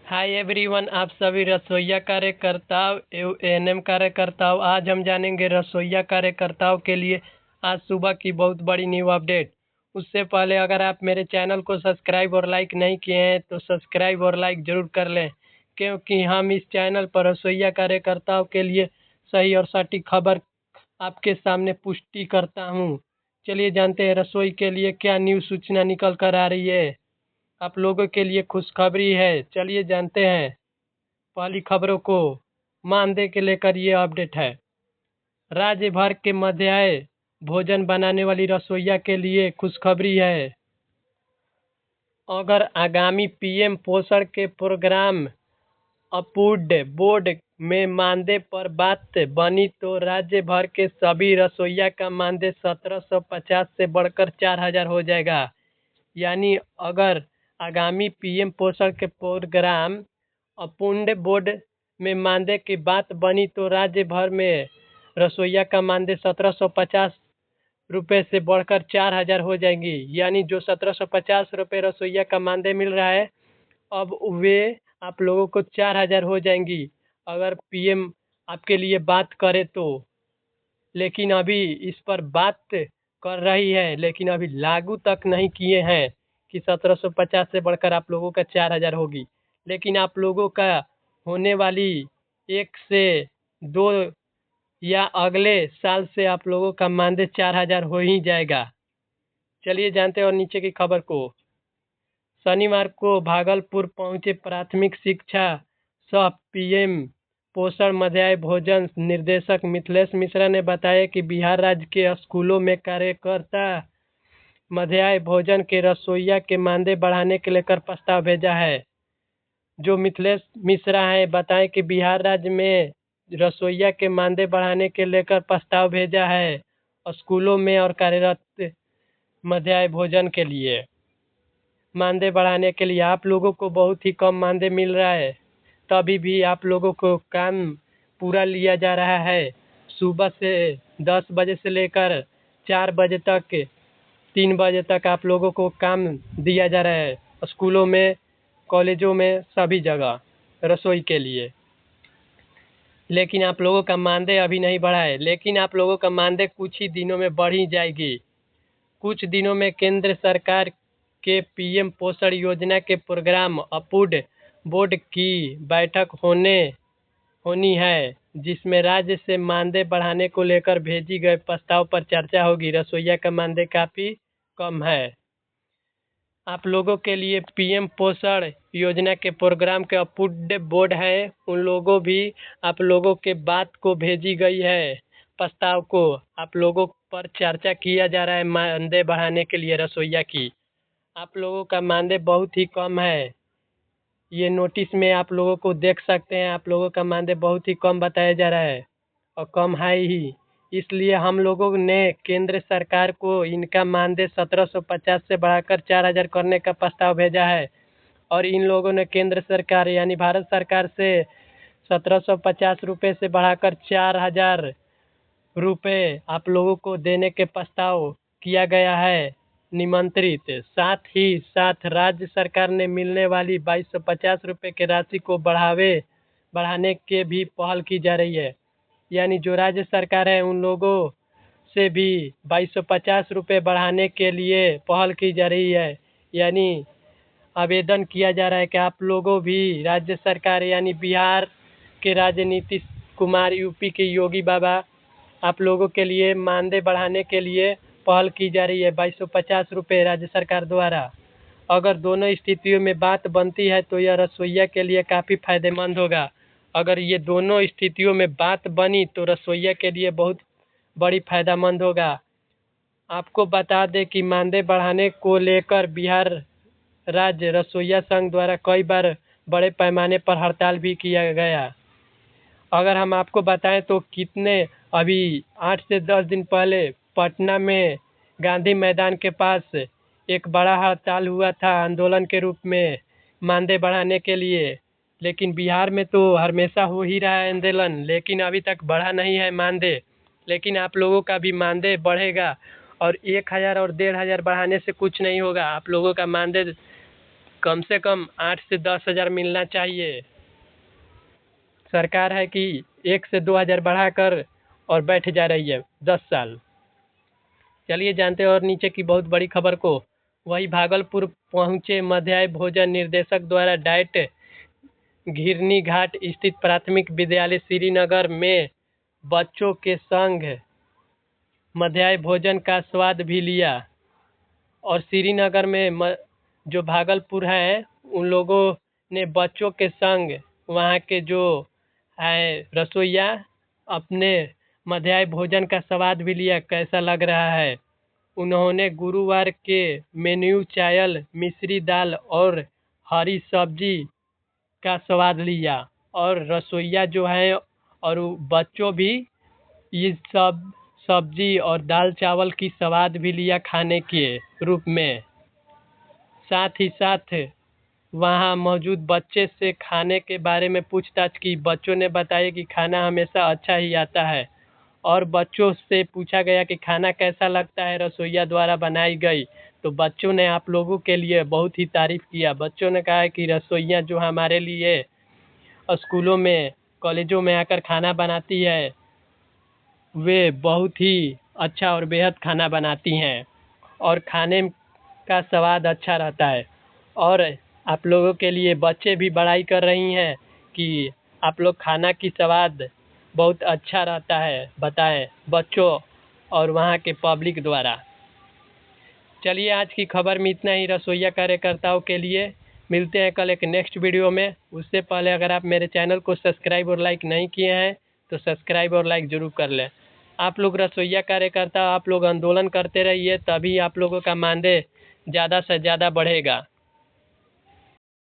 Hi everyone, आप सभी रसोइया कार्यकर्ताओं एवं एएनएम कार्यकर्ताओं, आज हम जानेंगे रसोइया कार्यकर्ताओं के लिए आज सुबह की बहुत बड़ी न्यू अपडेट। उससे पहले अगर आप मेरे चैनल को सब्सक्राइब और लाइक नहीं किए हैं तो सब्सक्राइब और लाइक जरूर कर लें, क्योंकि हम इस चैनल पर रसोइया कार्यकर्ताओं के लिए सही और सटीक खबर आपके सामने पुष्टि करता हूँ। चलिए जानते हैं रसोई के लिए क्या न्यू सूचना निकल कर आ रही है। आप लोगों के लिए खुशखबरी है। चलिए जानते हैं पहली खबरों को। मानदेय के लेकर ये अपडेट है। राज्य भर के मध्याह्न भोजन बनाने वाली रसोइया के लिए खुशखबरी है। अगर आगामी पीएम पोषण के प्रोग्राम अपूर्ड बोर्ड में मानदेय पर बात बनी तो राज्य भर के सभी रसोइया का मानदेय 1750 से बढ़कर 4000 हो जाएगा। यानी अगर आगामी पीएम पोषण के प्रोग्राम अपूर्ड बोर्ड में मानदेय की बात बनी तो राज्य भर में रसोइया का मानदेय 1750 रुपये से बढ़कर 4000 हो जाएंगी। यानी जो 1750 रुपये रसोइया का मानदेय मिल रहा है, अब वे आप लोगों को 4000 हो जाएंगी अगर पीएम आपके लिए बात करे तो। लेकिन अभी इस पर बात कर रही है, लेकिन अभी लागू तक नहीं किए हैं कि 1750 से बढ़कर आप लोगों का 4000 होगी। लेकिन आप लोगों का होने वाली 1 से 2 या अगले साल से आप लोगों का मानदेय 4000 हो ही जाएगा। चलिए जानते हैं और नीचे की खबर को। शनिवार को भागलपुर पहुंचे प्राथमिक शिक्षा सह पीएम पोषण मध्याह्न भोजन निर्देशक मिथिलेश मिश्रा ने बताया कि बिहार राज्य के स्कूलों में कार्यकर्ता मध्याह्न भोजन के रसोइया के मानदेय बढ़ाने के लेकर प्रस्ताव भेजा है। जो मिथिलेश मिश्रा हैं बताएं कि बिहार राज्य में रसोइया के मानदेय बढ़ाने के लेकर प्रस्ताव भेजा है स्कूलों में और कार्यरत मध्याह्न भोजन के लिए। मानदेय बढ़ाने के लिए आप लोगों को बहुत ही कम मानदेय मिल रहा है, तभी भी आप लोगों को काम पूरा लिया जा रहा है। सुबह से 10 बजे से लेकर 4 बजे तक 3 बजे तक आप लोगों को काम दिया जा रहा है स्कूलों में, कॉलेजों में, सभी जगह रसोई के लिए। लेकिन आप लोगों का मानदेय अभी नहीं बढ़ा है, लेकिन आप लोगों का मानदेय कुछ ही दिनों में बढ़ ही जाएगी। कुछ दिनों में केंद्र सरकार के पीएम पोषण योजना के प्रोग्राम अपूर्ड बोर्ड की बैठक होनी है, जिसमें राज्य से मानदेय बढ़ाने को लेकर भेजी गए प्रस्ताव पर चर्चा होगी। रसोइया का मानदेय काफ़ी कम है। आप लोगों के लिए पीएम पोषण योजना के प्रोग्राम के अपूर्ड बोर्ड है, उन लोगों भी आप लोगों के बात को भेजी गई है प्रस्ताव को। आप लोगों पर चर्चा किया जा रहा है मानदेय बढ़ाने के लिए रसोइया की। आप लोगों का मानदेय बहुत ही कम है, ये नोटिस में आप लोगों को देख सकते हैं। आप लोगों का मानदेय बहुत ही कम बताया जा रहा है और कम है ही। इसलिए हम लोगों ने केंद्र सरकार को इनका मानदेय 1750 से बढ़ाकर 4000 करने का प्रस्ताव भेजा है और इन लोगों ने केंद्र सरकार यानी भारत सरकार से 1750 रुपये से बढ़ाकर 4000 रुपये आप लोगों को देने के प्रस्ताव किया गया है निमंत्रित। साथ ही साथ राज्य सरकार ने मिलने वाली 2250 रुपये के राशि को बढ़ाने के भी पहल की जा रही है। यानी जो राज्य सरकार है उन लोगों से भी 2250 रुपये बढ़ाने के लिए पहल की जा रही है। यानी आवेदन किया जा रहा है कि आप लोगों भी राज्य सरकार यानी बिहार के राज्य नीतीश कुमार, यूपी के योगी बाबा, आप लोगों के लिए मानदेय बढ़ाने के लिए पहल की जा रही है 2250 रुपये राज्य सरकार द्वारा। अगर दोनों स्थितियों में बात बनती है तो यह रसोइया के लिए काफ़ी फायदेमंद होगा। अगर ये दोनों स्थितियों में बात बनी तो रसोइया के लिए बहुत बड़ी फायदेमंद होगा। आपको बता दें कि मानदेय बढ़ाने को लेकर बिहार राज्य रसोइया संघ द्वारा कई बार बड़े पैमाने पर हड़ताल भी किया गया। अगर हम आपको बताएं तो कितने अभी 8 से 10 दिन पहले पटना में गांधी मैदान के पास एक बड़ा हड़ताल हुआ था आंदोलन के रूप में मानदेय बढ़ाने के लिए। लेकिन बिहार में तो हमेशा हो ही रहा है आंदोलन, लेकिन अभी तक बढ़ा नहीं है मानदेय। लेकिन आप लोगों का भी मानदेय बढ़ेगा और 1000 और 1500 बढ़ाने से कुछ नहीं होगा। आप लोगों का मानदेय कम से कम 8 से 10 हज़ार मिलना चाहिए। सरकार है कि 1 से 2 हज़ार बढ़ाकर और बैठ जा रही है 10 साल। चलिए जानते हैं और नीचे की बहुत बड़ी खबर को। वही भागलपुर पहुंचे मध्याह्न भोजन निर्देशक द्वारा डाइट घिरनी घाट स्थित प्राथमिक विद्यालय श्रीनगर में बच्चों के संग मध्याह्न भोजन का स्वाद भी लिया। और श्रीनगर में जो भागलपुर है उन लोगों ने बच्चों के संग वहाँ के जो है रसोइया अपने मध्याह्न भोजन का स्वाद भी लिया, कैसा लग रहा है। उन्होंने गुरुवार के मेन्यू चावल, मिश्री दाल और हरी सब्जी का स्वाद लिया। और रसोइया जो है और बच्चों भी ये सब सब्जी और दाल चावल की स्वाद भी लिया खाने के रूप में। साथ ही साथ वहाँ मौजूद बच्चे से खाने के बारे में पूछताछ की। बच्चों ने बताया कि खाना हमेशा अच्छा ही आता है। और बच्चों से पूछा गया कि खाना कैसा लगता है रसोइया द्वारा बनाई गई, तो बच्चों ने आप लोगों के लिए बहुत ही तारीफ किया। बच्चों ने कहा कि रसोइया जो हमारे लिए स्कूलों में कॉलेजों में आकर खाना बनाती है वे बहुत ही अच्छा और बेहद खाना बनाती हैं और खाने का स्वाद अच्छा रहता है। और आप लोगों के लिए बच्चे भी बड़ाई कर रही हैं कि आप लोग खाना की स्वाद बहुत अच्छा रहता है, बताएं बच्चों और वहाँ के पब्लिक द्वारा। चलिए आज की खबर में इतना ही रसोइया कार्यकर्ताओं के लिए। मिलते हैं कल एक नेक्स्ट वीडियो में। उससे पहले अगर आप मेरे चैनल को सब्सक्राइब और लाइक नहीं किए हैं तो सब्सक्राइब और लाइक ज़रूर कर लें। आप लोग रसोइया कार्यकर्ता आप लोग आंदोलन करते रहिए, तभी आप लोगों का मानदेय ज़्यादा से ज़्यादा बढ़ेगा।